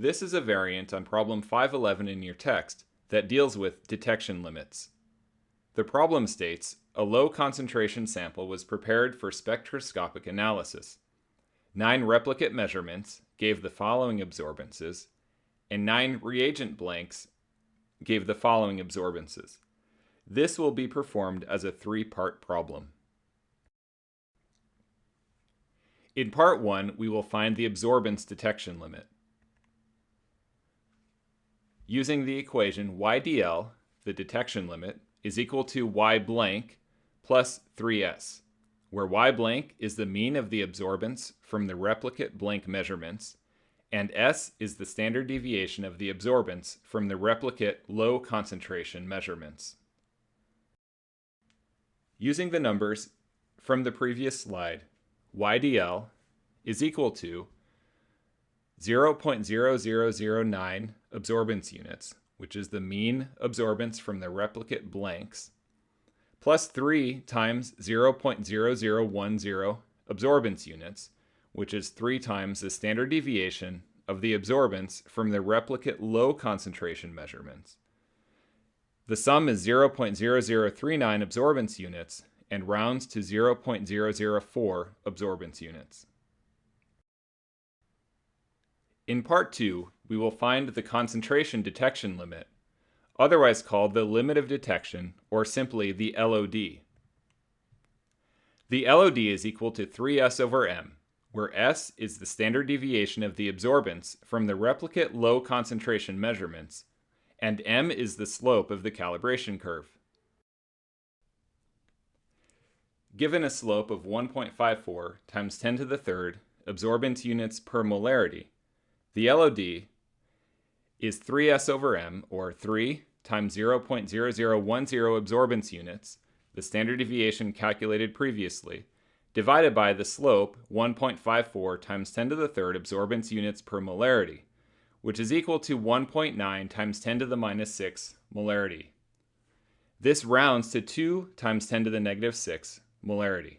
This is a variant on problem 511 in your text that deals with detection limits. The problem states a low concentration sample was prepared for spectroscopic analysis. 9 replicate measurements gave the following absorbances, and 9 reagent blanks gave the following absorbances. This will be performed as a 3-part problem. In part 1, we will find the absorbance detection limit. Using the equation YDL, the detection limit, is equal to Y blank plus 3S, where Y blank is the mean of the absorbance from the replicate blank measurements, and S is the standard deviation of the absorbance from the replicate low concentration measurements. Using the numbers from the previous slide, YDL is equal to 0.0009 absorbance units, which is the mean absorbance from the replicate blanks, plus 3 times 0.0010 absorbance units, which is 3 times the standard deviation of the absorbance from the replicate low concentration measurements. The sum is 0.0039 absorbance units and rounds to 0.004 absorbance units. In part 2, we will find the concentration detection limit, otherwise called the limit of detection, or simply the LOD. The LOD is equal to 3S over M, where S is the standard deviation of the absorbance from the replicate low concentration measurements, and M is the slope of the calibration curve. Given a slope of 1.54 times 10 to the third absorbance units per molarity, the LOD is 3S over M, or 3 times 0.0010 absorbance units, the standard deviation calculated previously, divided by the slope 1.54 times 10 to the third absorbance units per molarity, which is equal to 1.9 times 10 to the minus 6 molarity. This rounds to 2 times 10 to the negative 6 molarity.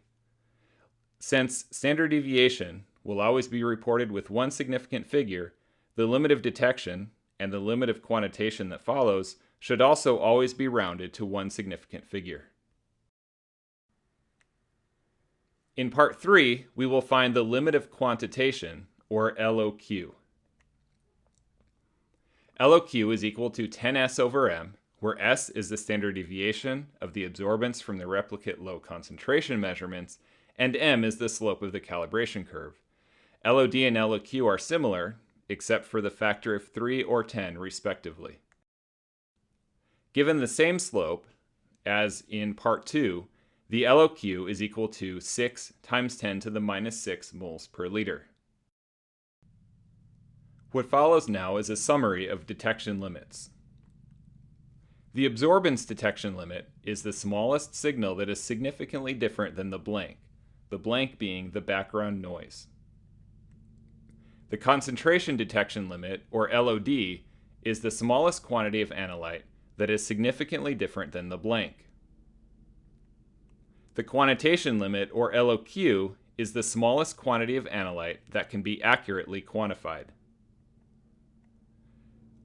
Since standard deviation will always be reported with one significant figure, the limit of detection and the limit of quantitation that follows should also always be rounded to one significant figure. In part 3, we will find the limit of quantitation, or LOQ. LOQ is equal to 10S over M, where S is the standard deviation of the absorbance from the replicate low concentration measurements, and M is the slope of the calibration curve. LOD and LOQ are similar, except for the factor of 3 or 10 respectively. Given the same slope as in part 2, the LOQ is equal to 6 times 10 to the minus 6 moles per liter. What follows now is a summary of detection limits. The absorbance detection limit is the smallest signal that is significantly different than the blank being the background noise. The concentration detection limit, or LOD, is the smallest quantity of analyte that is significantly different than the blank. The quantitation limit, or LOQ, is the smallest quantity of analyte that can be accurately quantified.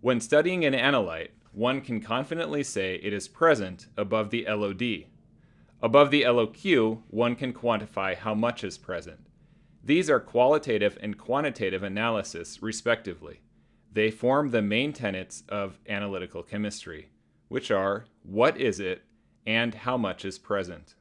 When studying an analyte, one can confidently say it is present above the LOD. Above the LOQ, one can quantify how much is present. These are qualitative and quantitative analysis, respectively. They form the main tenets of analytical chemistry, which are what is it and how much is present.